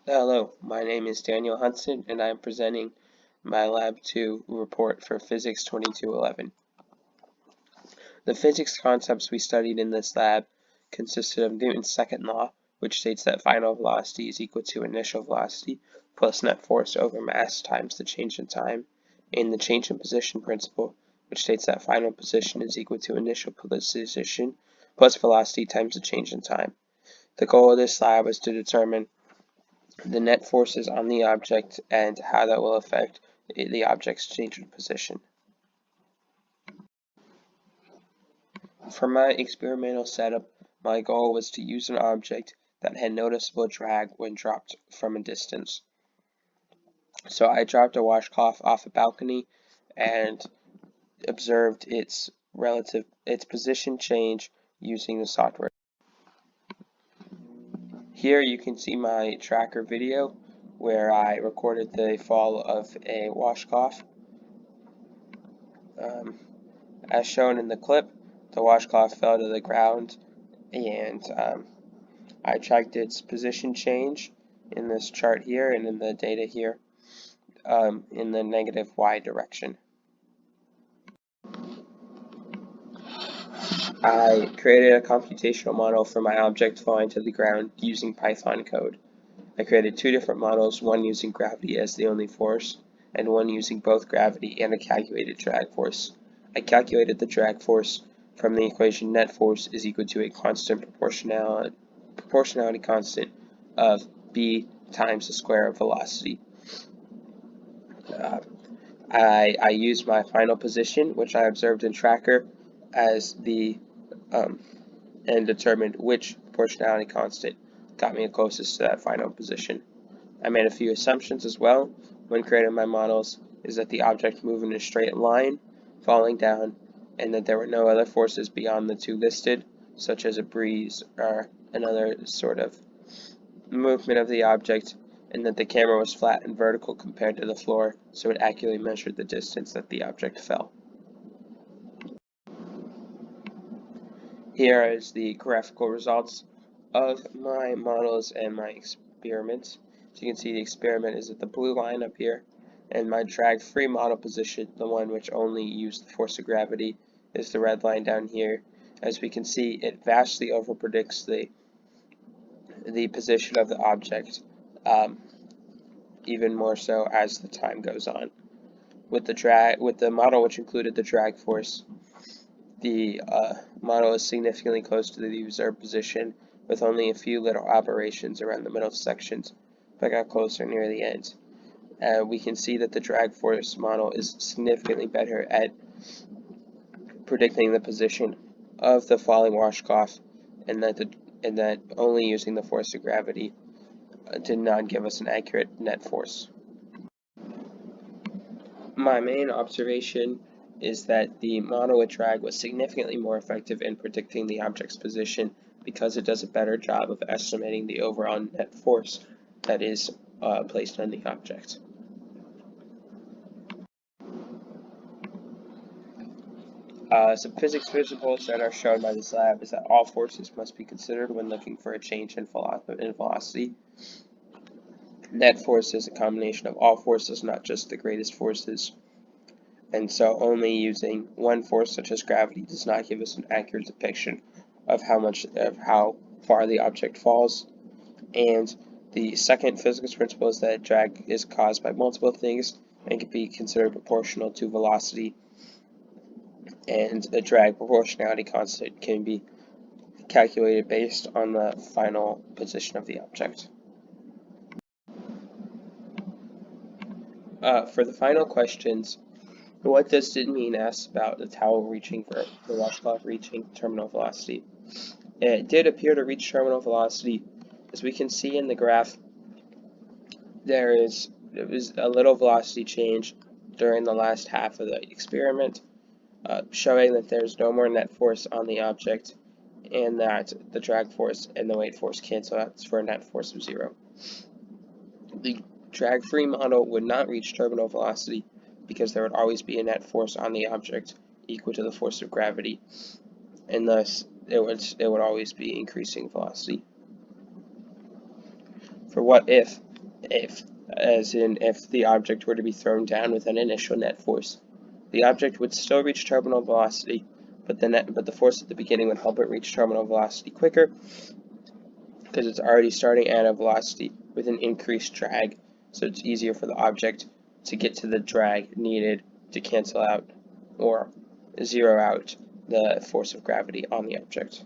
Hello, my name is Daniel Hudson, and I am presenting my Lab 2 report for Physics 2211. The physics concepts we studied in this lab consisted of Newton's second law, which states that final velocity is equal to initial velocity plus net force over mass times the change in time, and the change in position principle, which states that final position is equal to initial position plus velocity times the change in time. The goal of this lab was to determine the net forces on the object and how that will affect the object's change in position. For my experimental setup, my goal was to use an object that had noticeable drag when dropped from a distance. So I dropped a washcloth off a balcony and observed its position change using the software. Here you can see my tracker video where I recorded the fall of a washcloth. As shown in the clip, the washcloth fell to the ground, and I tracked its position change in this chart here and in the data here in the negative y direction. I created a computational model for my object falling to the ground using Python code. I created two different models, one using gravity as the only force, and one using both gravity and a calculated drag force. I calculated the drag force from the equation net force is equal to a constant proportionality constant of b times the square of velocity. I used my final position, which I observed in tracker, as the and determined which proportionality constant got me closest to that final position. I made a few assumptions as well when creating my models, is that the object moved in a straight line, falling down, and that there were no other forces beyond the two listed, such as a breeze or another sort of movement of the object, and that the camera was flat and vertical compared to the floor, so it accurately measured the distance that the object fell. Here is the graphical results of my models and my experiments. So you can see the experiment is at the blue line up here, and my drag-free model position, the one which only used the force of gravity, is the red line down here. As we can see, it vastly overpredicts the position of the object, even more so as the time goes on. With the model which included the drag force, the model is significantly close to the observed position, with only a few little aberrations around the middle sections, but got closer near the end. We can see that the drag force model is significantly better at predicting the position of the falling washcloth, and that only using the force of gravity did not give us an accurate net force. My main observation is that the model with drag was significantly more effective in predicting the object's position because it does a better job of estimating the overall net force that is placed on the object. Some physics principles that are shown by this lab is that all forces must be considered when looking for a change in velocity. Net force is a combination of all forces, not just the greatest forces. And so only using one force such as gravity does not give us an accurate depiction of how far the object falls. And the second physics principle is that drag is caused by multiple things and can be considered proportional to velocity. And the drag proportionality constant can be calculated based on the final position of the object. For the final questions, what does it mean asks about the towel reaching for the washcloth reaching terminal velocity. It did appear to reach terminal velocity. As we can see in the graph, there was a little velocity change during the last half of the experiment, showing that there's no more net force on the object and that the drag force and the weight force cancel out for a net force of 0. The drag-free model would not reach terminal velocity because there would always be a net force on the object equal to the force of gravity, and thus it would always be increasing velocity. For what if if the object were to be thrown down with an initial net force. The object would still reach terminal velocity, but the force at the beginning would help it reach terminal velocity quicker, because it's already starting at a velocity with an increased drag, so it's easier for the object to get to the drag needed to cancel out or zero out the force of gravity on the object.